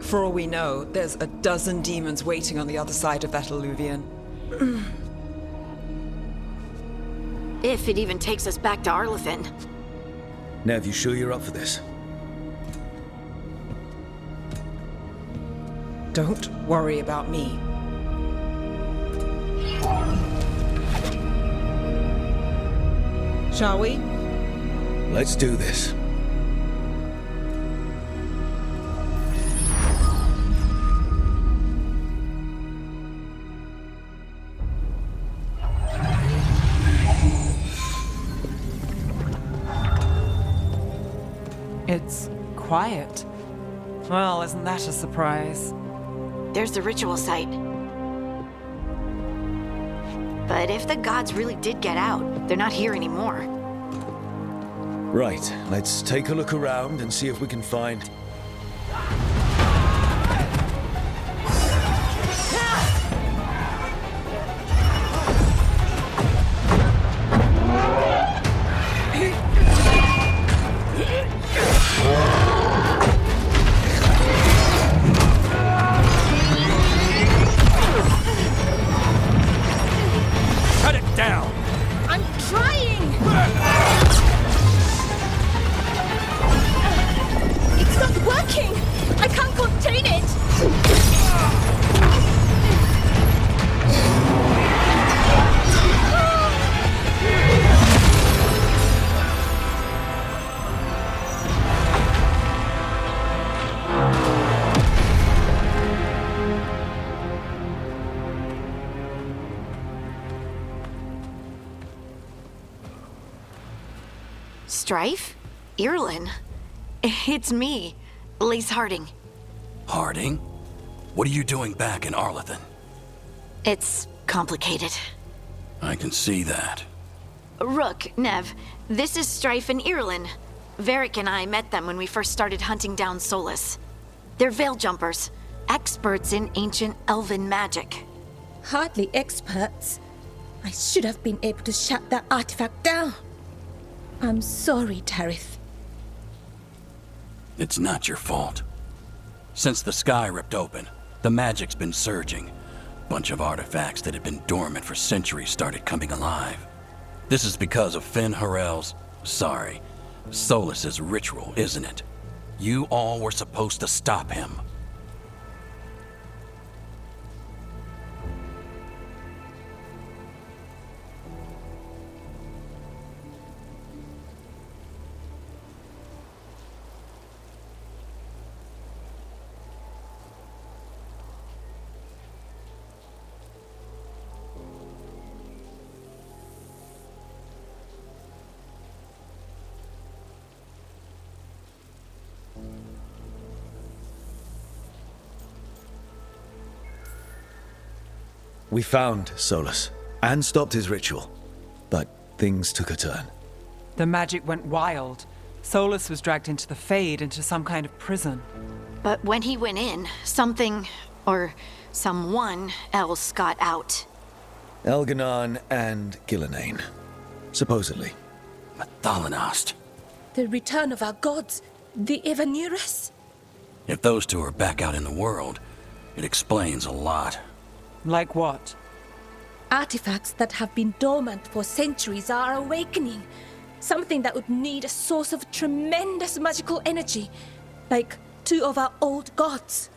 For all we know, there's a dozen demons waiting on the other side of that alluvion. If it even takes us back to Arlathan. Nev, you sure you're up for this? Don't worry about me. Shall we? Let's do this. It's quiet. Well, isn't that a surprise? There's the ritual site. But if the gods really did get out, they're not here anymore. Right, let's take a look around and see if we can find... Cut it down! I'm trying! It's not working! I can't contain it! Strife? Irlin? It's me, Lace Harding. Harding? What are you doing back in Arlathan? It's complicated. I can see that. Rook, Nev, this is Strife and Irlin. Varric and I met them when we first started hunting down Solus. They're veil jumpers, experts in ancient elven magic. Hardly experts. I should have been able to shut that artifact down. I'm sorry, Tarith. It's not your fault. Since the sky ripped open, the magic's been surging. Bunch of artifacts that had been dormant for centuries started coming alive. This is because of Solus's ritual, isn't it? You all were supposed to stop him. We found Solus, and stopped his ritual. But things took a turn. The magic went wild. Solus was dragged into the Fade, into some kind of prison. But when he went in, something, or someone else got out. Elganon and Gillenane. Supposedly. Mathalanost. The return of our gods, the Evanurus. If those two are back out in the world, it explains a lot. Like what? Artifacts that have been dormant for centuries are awakening. Something that would need a source of tremendous magical energy, like two of our old gods.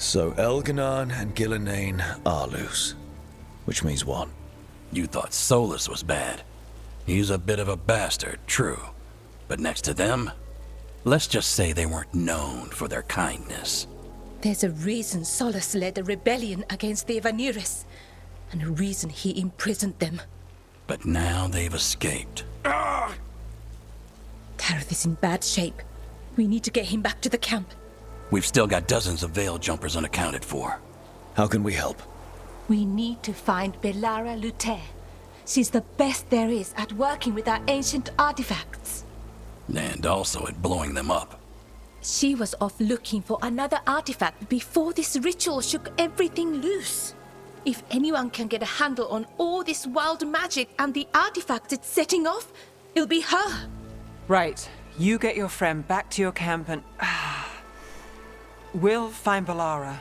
So Elganon and Gillenane are loose. Which means what? You thought Solus was bad. He's a bit of a bastard, true. But next to them, let's just say they weren't known for their kindness. There's a reason Solus led a rebellion against the Evanuris, and a reason he imprisoned them. But now they've escaped. Tareth is in bad shape. We need to get him back to the camp. We've still got dozens of Veil Jumpers unaccounted for. How can we help? We need to find Belara Luther. She's the best there is at working with our ancient artifacts. And also at blowing them up. She was off looking for another artifact before this ritual shook everything loose. If anyone can get a handle on all this wild magic and the artifacts it's setting off, it'll be her. Right. You get your friend back to your camp and... we'll find Belara.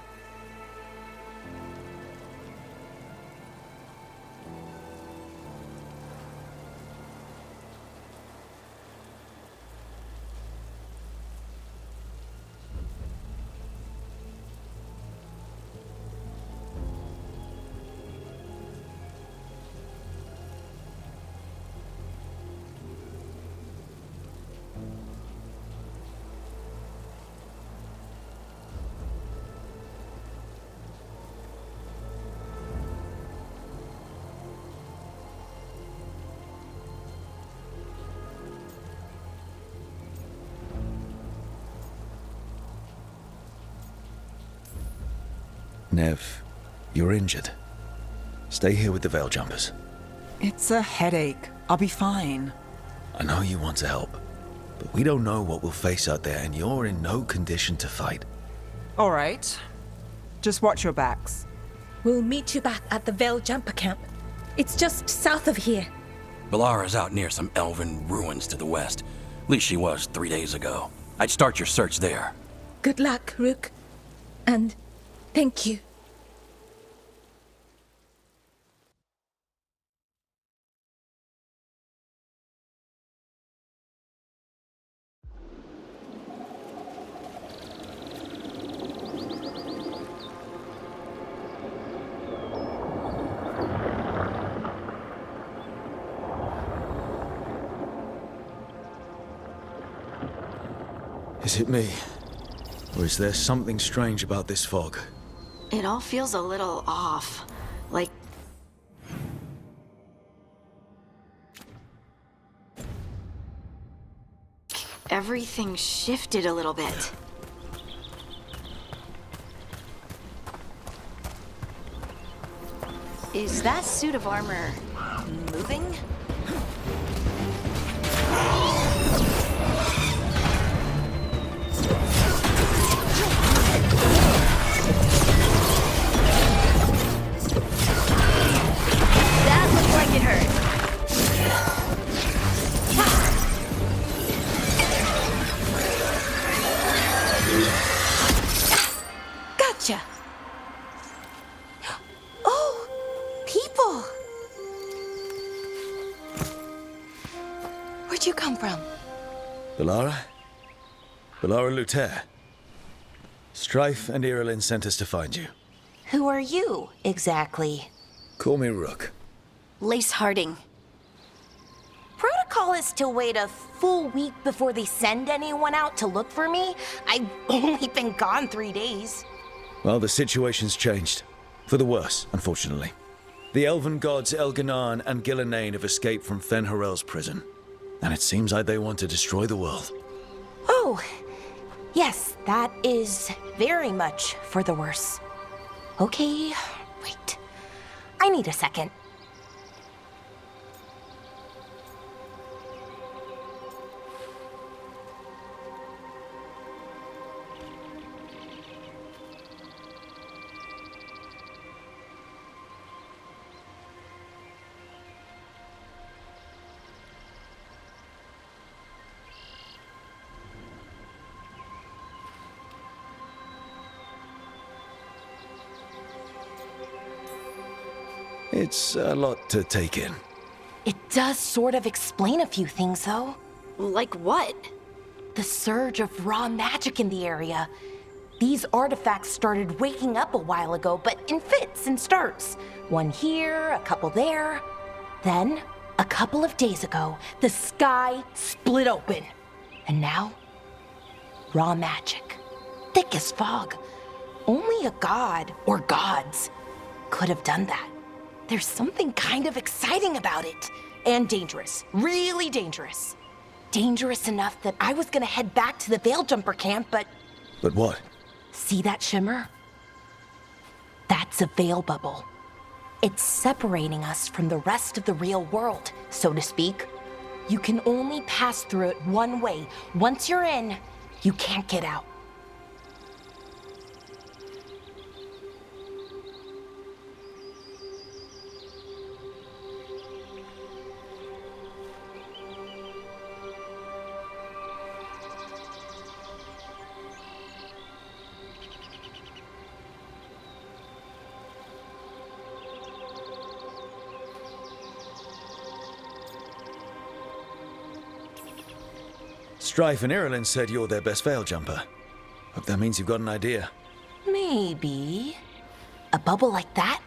Nev, you're injured. Stay here with the Veil Jumpers. It's a headache. I'll be fine. I know you want to help, but we don't know what we'll face out there, and you're in no condition to fight. All right. Just watch your backs. We'll meet you back at the Veil Jumper camp. It's just south of here. Belara's out near some elven ruins to the west. At least she was 3 days ago. I'd start your search there. Good luck, Rook. And thank you. Is it me? Or is there something strange about this fog? It all feels a little off. Like... everything shifted a little bit. Is that suit of armor moving? That looks like it hurt. Gotcha. Oh, people. Where'd you come from? Belara? Belara Luther. Strife and Irilin sent us to find you. Who are you, exactly? Call me Rook. Lace Harding. Protocol is to wait a full week before they send anyone out to look for me. I've only been gone 3 days. Well, the situation's changed. For the worse, unfortunately. The elven gods Elganon and Gillenane have escaped from Fen'Harel's prison. And it seems like they want to destroy the world. Oh, yes, that is very much for the worse. Okay, wait. I need a second. It's a lot to take in. It does sort of explain a few things, though. Like what? The surge of raw magic in the area. These artifacts started waking up a while ago, but in fits and starts. One here, a couple there. Then, a couple of days ago, the sky split open. And now, raw magic. Thick as fog. Only a god, or gods, could have done that. There's something kind of exciting about it. And dangerous. Really dangerous. Dangerous enough that I was gonna head back to the Veilgjumper camp, but... But what? See that shimmer? That's a veil bubble. It's separating us from the rest of the real world, so to speak. You can only pass through it one way. Once you're in, you can't get out. Strife and Irulan said you're their best veil jumper. Hope that means you've got an idea. Maybe. A bubble like that?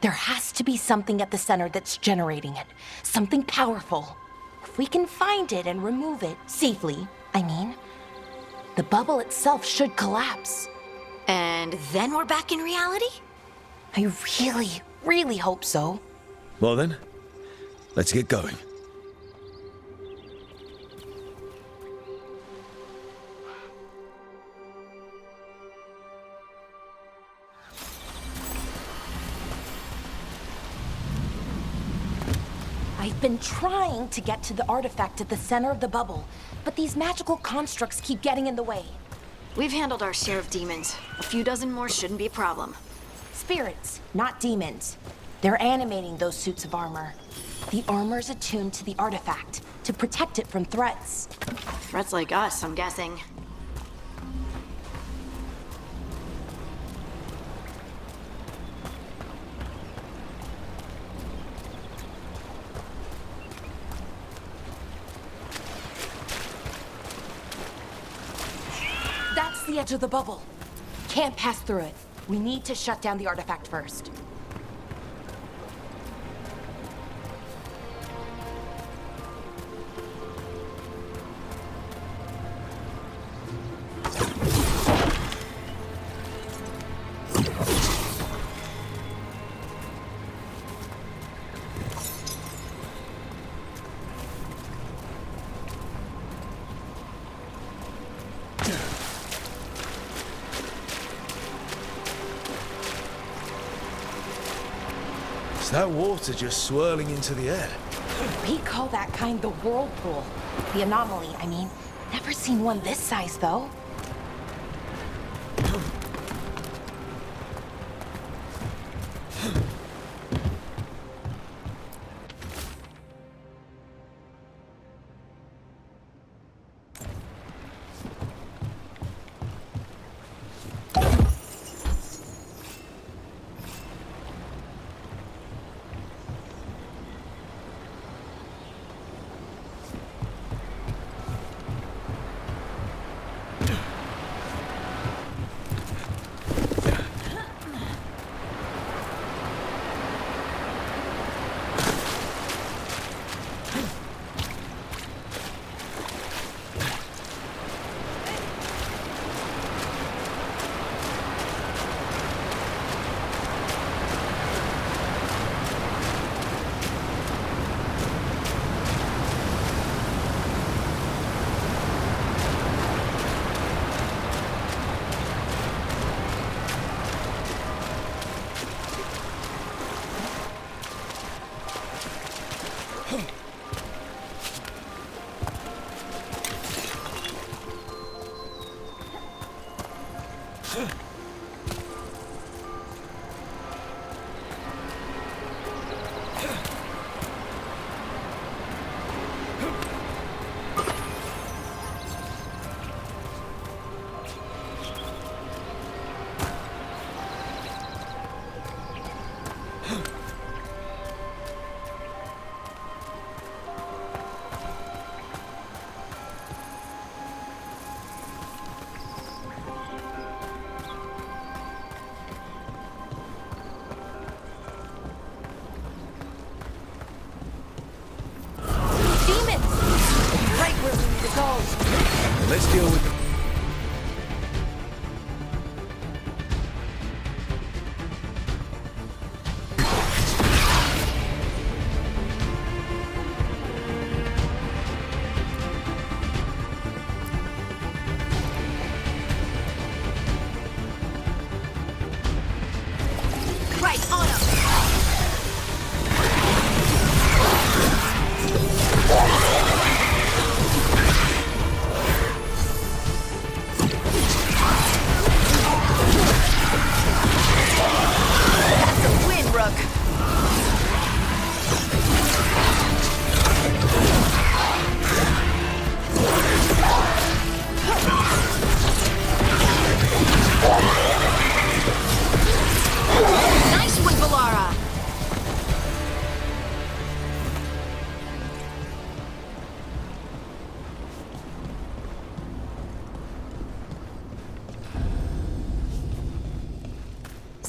There has to be something at the center that's generating it. Something powerful. If we can find it and remove it, safely, I mean, the bubble itself should collapse. And then we're back in reality? I really, really hope so. Well then, let's get going. I've been trying to get to the artifact at the center of the bubble, but these magical constructs keep getting in the way. We've handled our share of demons. A few dozen more shouldn't be a problem. Spirits, not demons. They're animating those suits of armor. The armor's attuned to the artifact, to protect it from threats. Threats like us, I'm guessing. That's the edge of the bubble. Can't pass through it. We need to shut down the artifact first. Is that water just swirling into the air? We call that kind the whirlpool. The anomaly, I mean. Never seen one this size, though.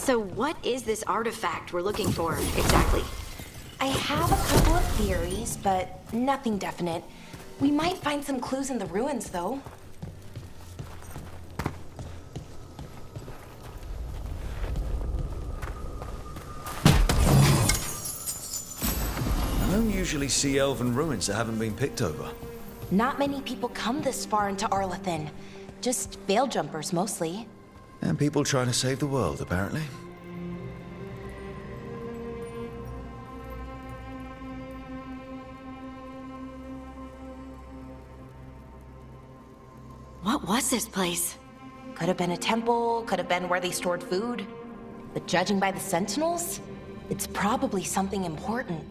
So what is this artifact we're looking for, exactly? I have a couple of theories, but nothing definite. We might find some clues in the ruins, though. I don't usually see elven ruins that haven't been picked over. Not many people come this far into Arlathan. Just veil jumpers, mostly. And people trying to save the world, apparently. What was this place? Could have been a temple, could have been where they stored food. But judging by the sentinels, it's probably something important.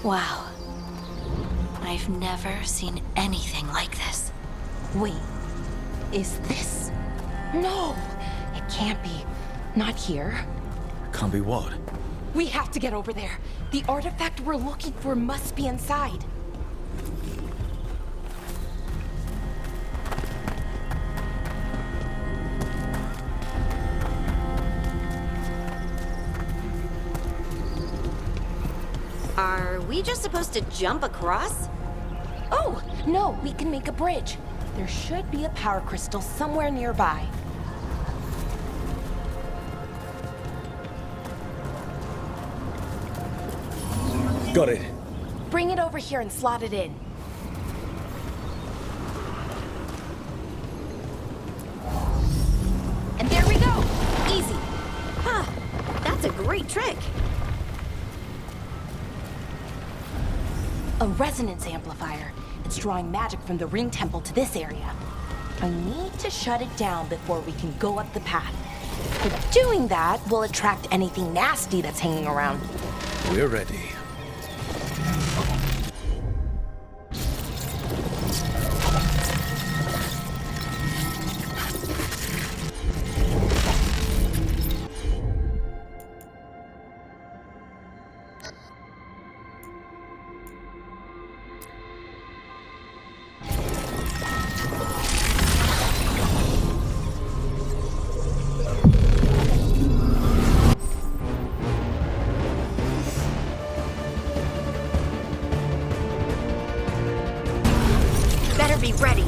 Wow. I've never seen anything like this. Wait, is this? No, it can't be. Not here. Can't be what? We have to get over there. The artifact we're looking for must be inside. Are we just supposed to jump across? Oh, no, we can make a bridge. There should be a power crystal somewhere nearby. Got it. Bring it over here and slot it in. And there we go! Easy. Huh. That's a great trick. A resonance amplifier. It's drawing magic from the ring temple to this area. I need to shut it down before we can go up the path. But doing that will attract anything nasty that's hanging around. We're ready. Better be ready.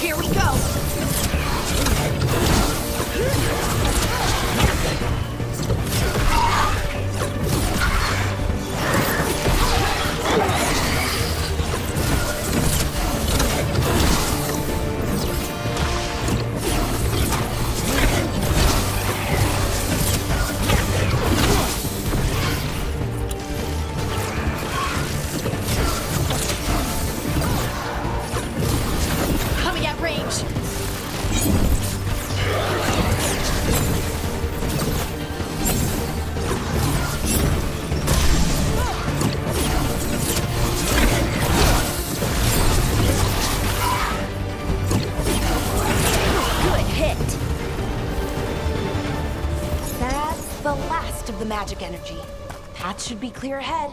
Here we go. Coming at range. Good hit. That's the last of the magic energy. Path should be clear ahead.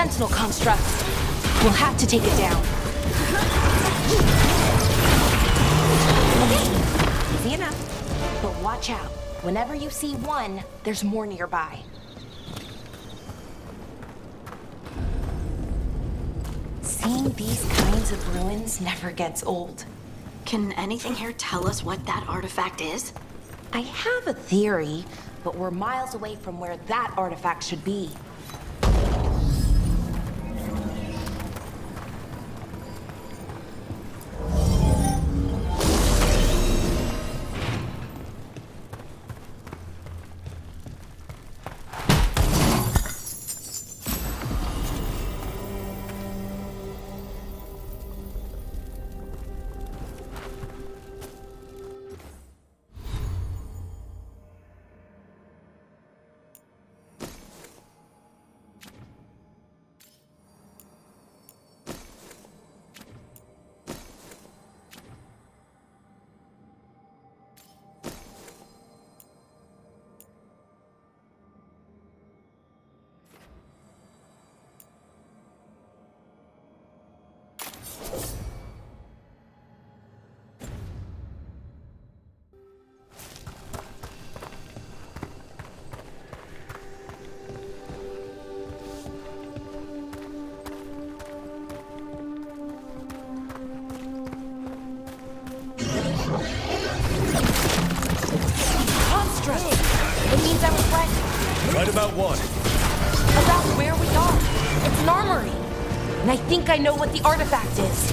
sentinel construct. We'll have to take it down. Okay, easy enough. But watch out. Whenever you see one, there's more nearby. Seeing these kinds of ruins never gets old. Can anything here tell us what that artifact is? I have a theory, but we're miles away from where that artifact should be. It means I was right. Right about what? About where we are. It's an armory. And I think I know what the artifact is.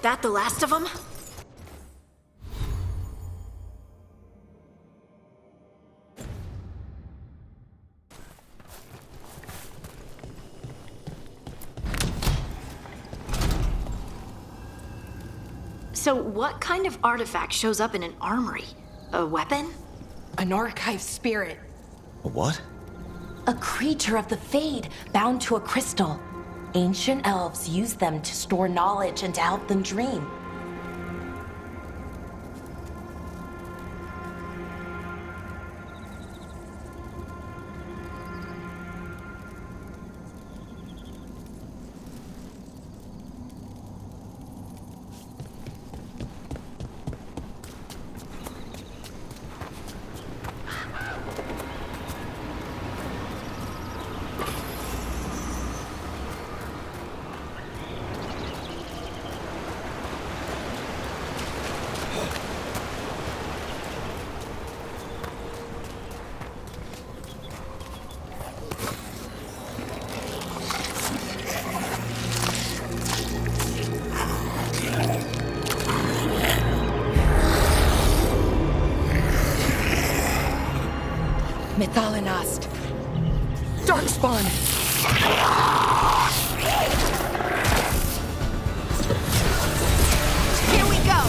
That the last of them? So what kind of artifact shows up in an armory? A weapon? An archive spirit. A what? A creature of the Fade, bound to a crystal. Ancient elves use them to store knowledge and to help them dream. Methalinast. Darkspawn. Here we go!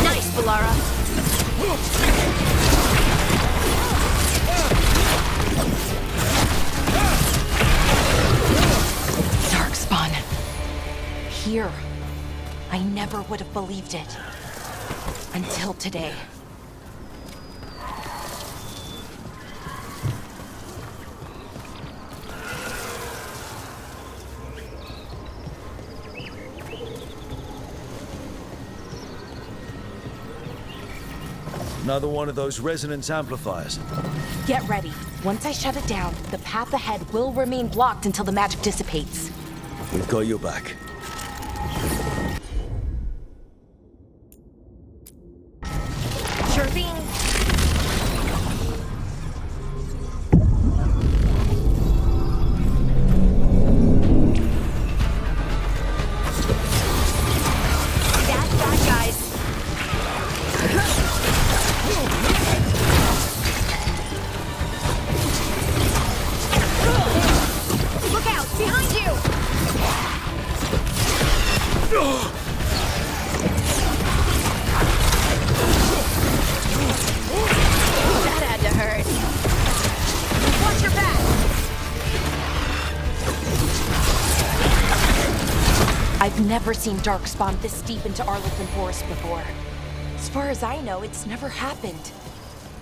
Nice, Valara. Darkspawn. Here. I never would have believed it. Until today. Another one of those resonance amplifiers. Get ready. Once I shut it down, the path ahead will remain blocked until the magic dissipates. We've got your back. Sure thing. That had to hurt. Watch your back! I've never seen Darkspawn this deep into Arlequin Forest before. As far as I know, it's never happened.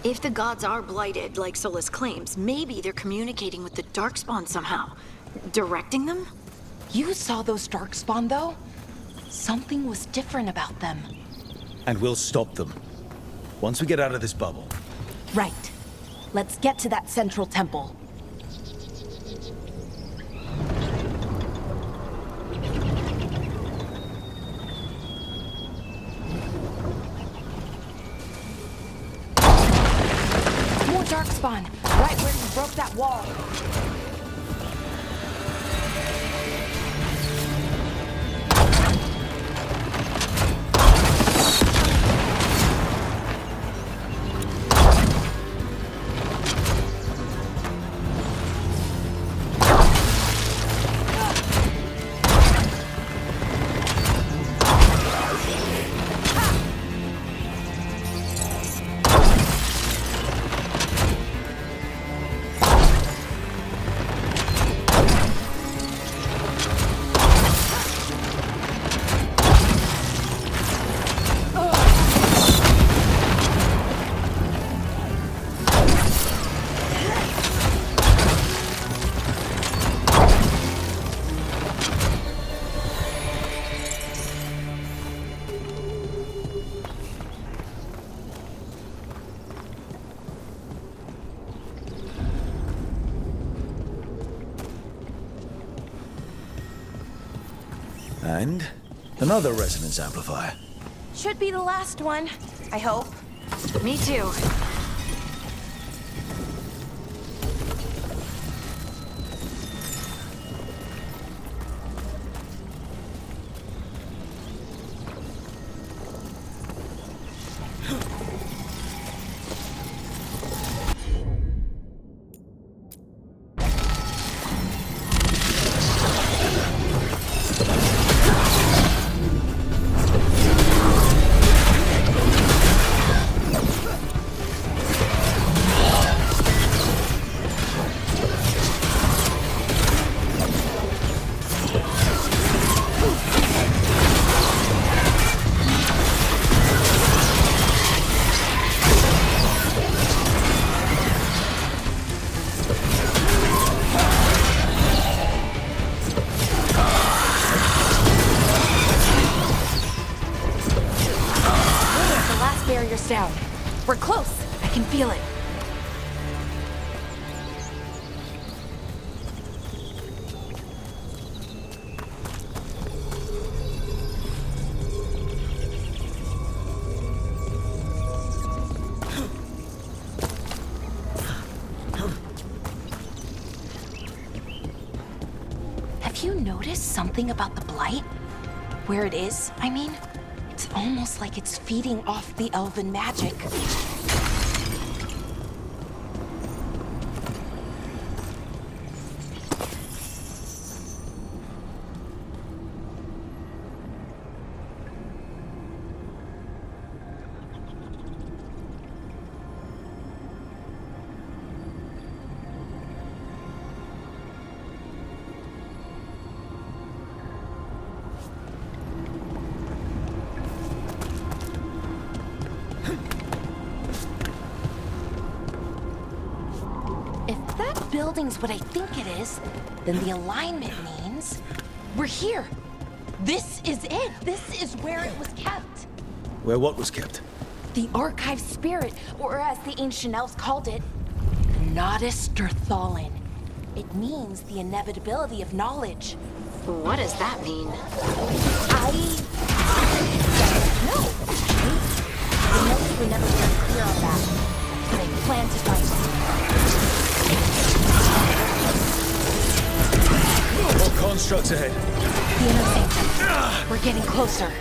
If the gods are blighted, like Solus claims, maybe they're communicating with the Darkspawn somehow. Directing them? You saw those Darkspawn, though? Something was different about them. And we'll stop them. Once we get out of this bubble. Right. Let's get to that central temple. More Darkspawn, right where you broke that wall. And another resonance amplifier. Should be the last one, I hope. Me too. Barrier's down. We're close. I can feel it. Have you noticed something about the blight? Where it is, I mean? It's almost like it's feeding off the elven magic. If that building's what I think it is, then the alignment means we're here. This is it. This is where it was kept. Where what was kept? The archive spirit, or as the ancient elves called it, the Nodus Derthalin. It means the inevitability of knowledge. What does that mean? I don't know, actually. The notes were never very clear on that, but I plan to find it. More constructs ahead. The inner sanctum. We're getting closer.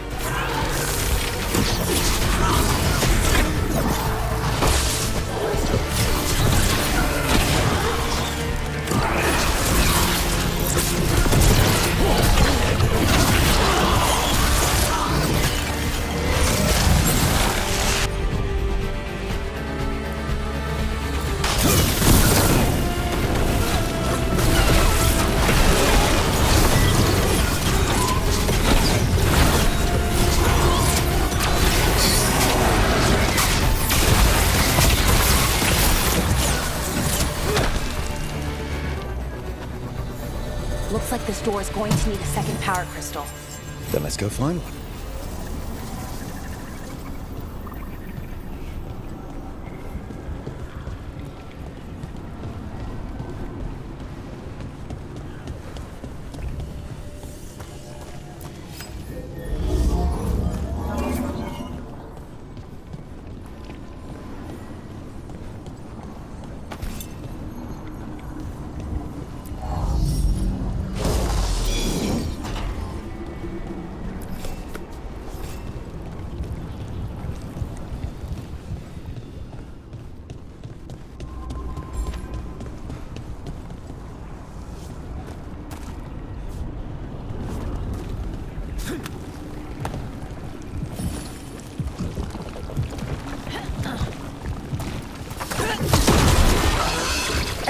door is going to need a second power crystal. Then let's go find one.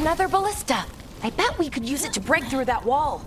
Another ballista. I bet we could use it to break through that wall.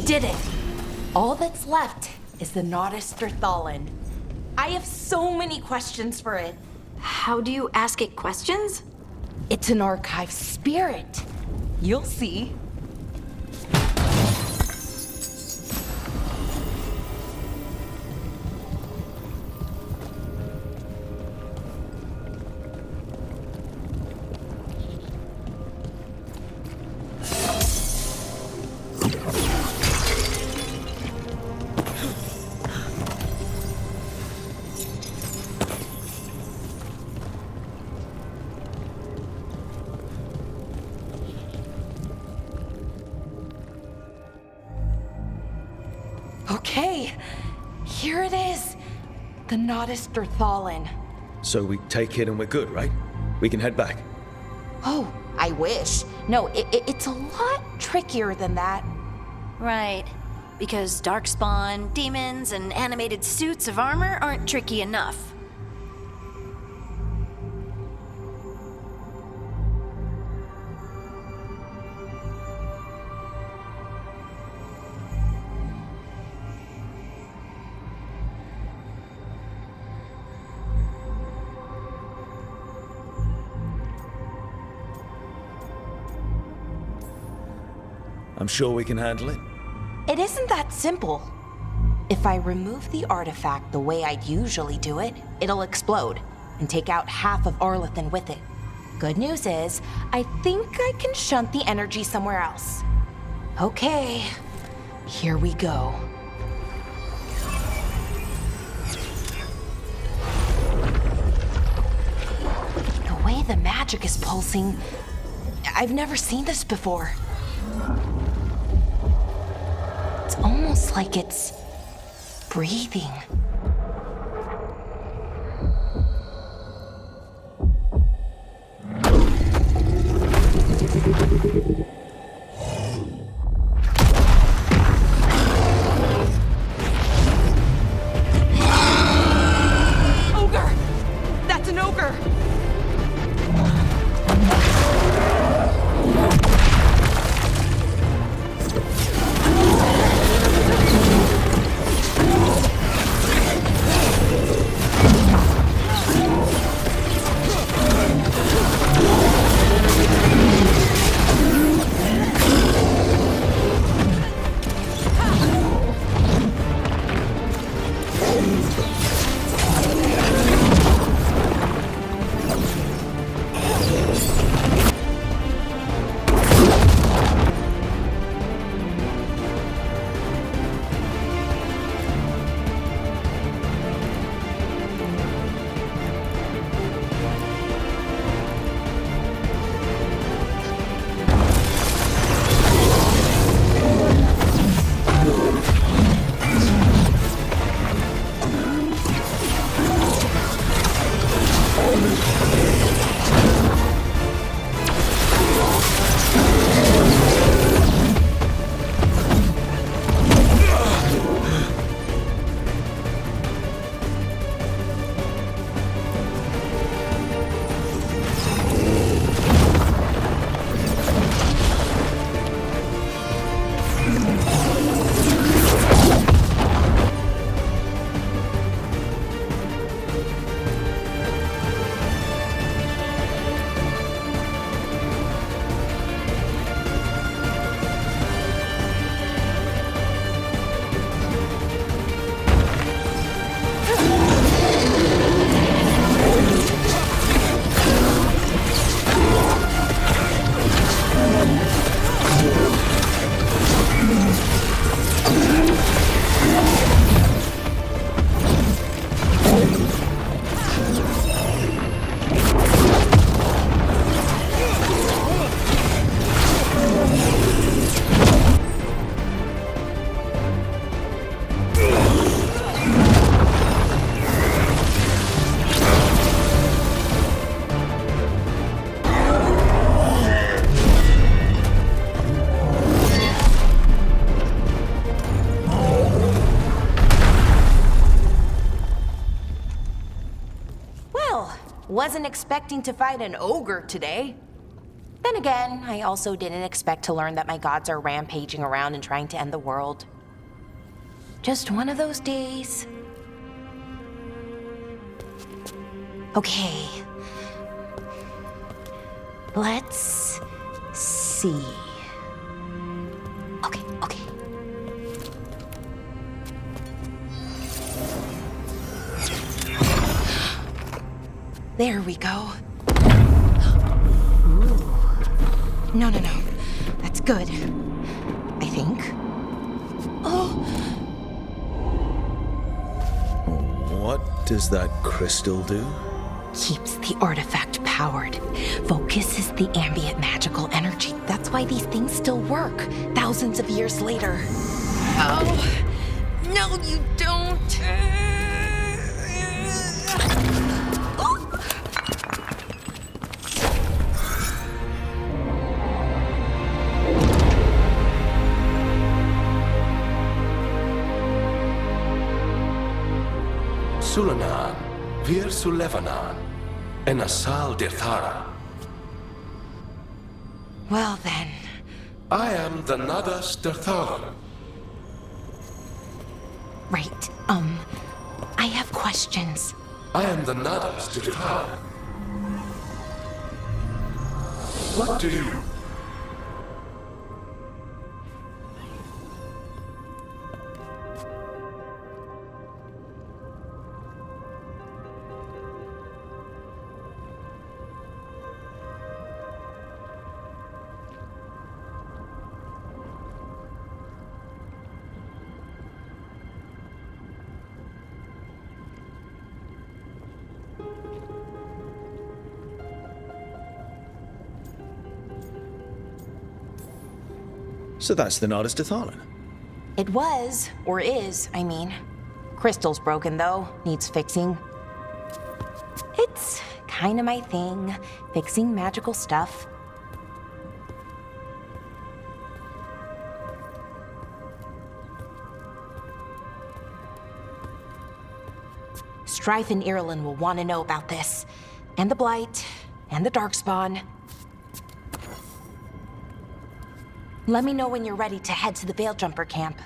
did it! All that's left is the Nodus Thallen. I have so many questions for it. How do you ask it questions? It's an archive spirit. You'll see. Okay, here it is. The Nodus Thallen. So we take it and we're good, right? We can head back. Oh, I wish. No, it's a lot trickier than that. Right. Because darkspawn, demons, and animated suits of armor aren't tricky enough. I'm sure we can handle it. It isn't that simple. If I remove the artifact the way I'd usually do it, it'll explode and take out half of Arlethan with it. Good news is, I think I can shunt the energy somewhere else. Okay, here we go. The way the magic is pulsing, I've never seen this before. It's almost like it's breathing. Ogre! That's an ogre! Wasn't expecting to fight an ogre today. Then again, I also didn't expect to learn that my gods are rampaging around and trying to end the world. Just one of those days. Okay. Let's see. Okay. There we go. Ooh. No. That's good. I think. Oh. What does that crystal do? Keeps the artifact powered. Focuses the ambient magical energy. That's why these things still work, thousands of years later. Oh. No, you don't. Sulanan, Vir Sulevanan, and Asal Dirthara. Well then. I am the Nadas Dirtharan. Right, I have questions. I am the Nadas Dirtharan. What do you... So that's the Nardis Dathalan. It was, or is, I mean. Crystal's broken though, needs fixing. It's kinda my thing, fixing magical stuff. Strife and Irulan will want to know about this. And the Blight, and the Darkspawn. Let me know when you're ready to head to the Veilgjumper camp.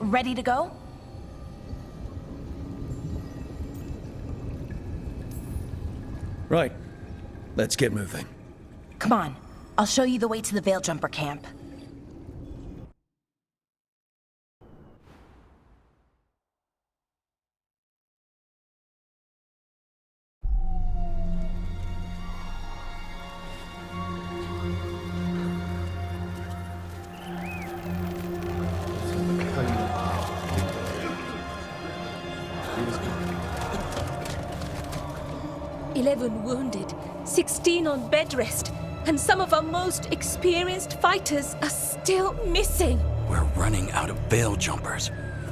Ready to go? Right. Let's get moving. Come on, I'll show you the way to the Veilgjumper camp. Wounded, 16 on bed rest, and some of our most experienced fighters are still missing. We're running out of Veiljumpers.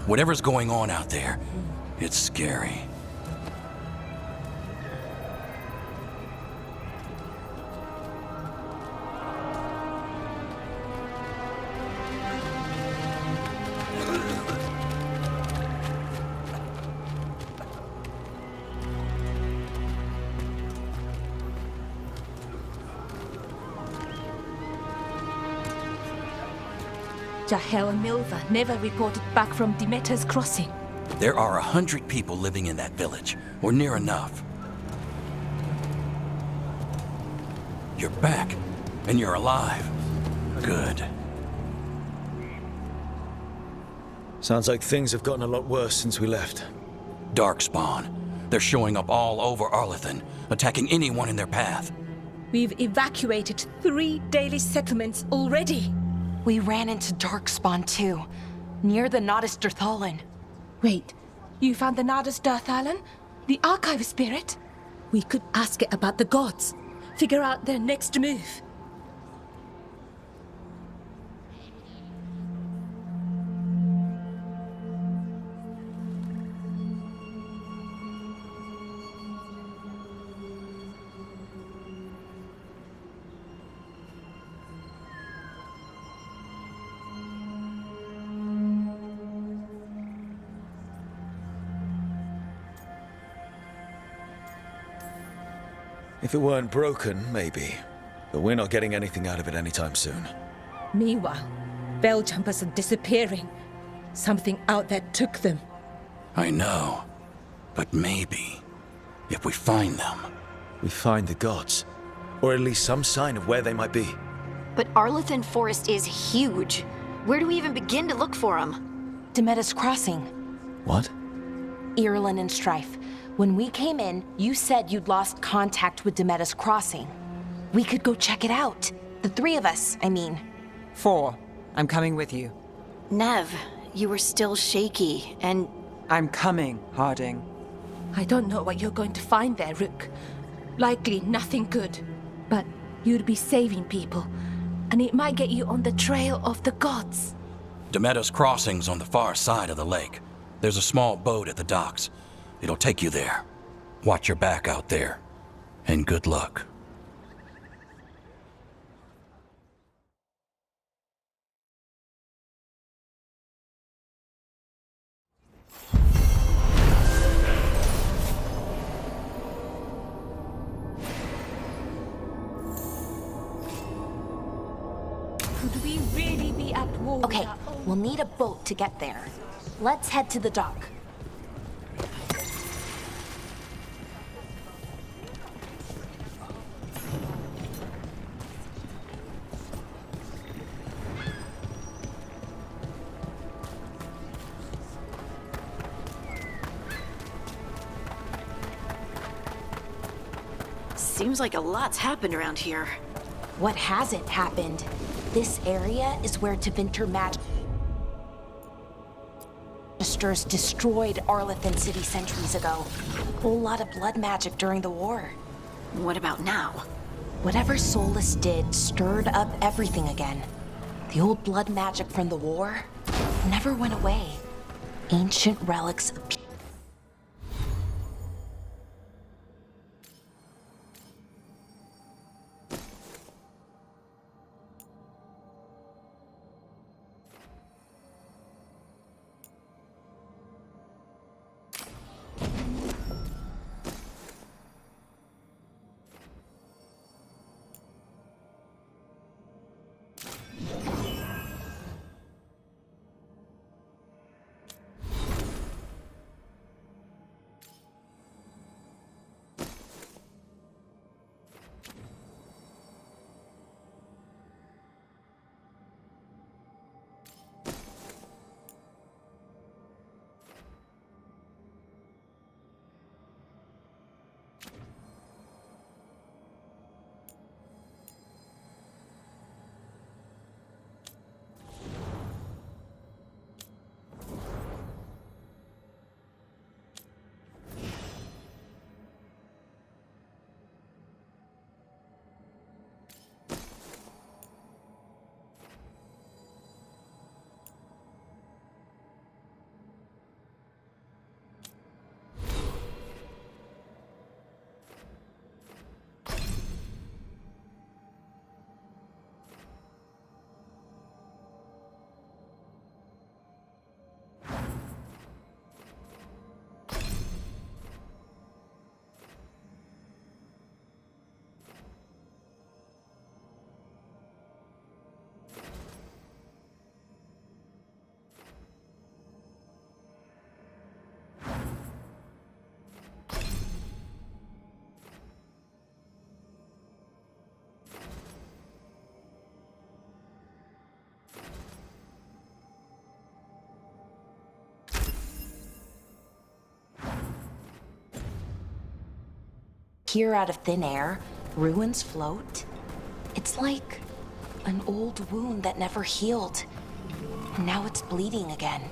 Whatever's going on out there, it's scary. Jahel and Milva never reported back from Demeter's crossing. There are 100 people living in that village, or near enough. You're back, and you're alive. Good. Sounds like things have gotten a lot worse since we left. Darkspawn. They're showing up all over Arlethan, attacking anyone in their path. We've evacuated 3 daily settlements already. We ran into Darkspawn too, near the Nodus Dirthalan. Wait, you found the Nardus Dirthalan? The archive spirit? We could ask it about the gods. Figure out their next move. If it weren't broken, maybe. But we're not getting anything out of it anytime soon. Meanwhile, bell jumpers are disappearing. Something out there took them. I know. But maybe, if we find them... We find the gods. Or at least some sign of where they might be. But Arlethan Forest is huge. Where do we even begin to look for them? Demeter's crossing. What? Irulan and Strife. When we came in, you said you'd lost contact with Demeter's crossing. We could go check it out. The 3 of us, I mean. 4. I'm coming with you. Nev, you were still shaky, and I'm coming, Harding. I don't know what you're going to find there, Rook. Likely nothing good. But you'd be saving people, and it might get you on the trail of the gods. Demeter's crossing's on the far side of the lake. There's a small boat at the docks. It'll take you there. Watch your back out there. And good luck. Could we really be at war? Okay, we'll need a boat to get there. Let's head to the dock. seems like a lot's happened around here. What hasn't happened? This area is where Tevinter Magisters destroyed Arlethan City centuries ago. A whole lot of blood magic during the war. What about now? Whatever Solus did stirred up everything again. The old blood magic from the war never went away. Ancient relics appeared. appear out of thin air, ruins float. It's like an old wound that never healed. Now it's bleeding again.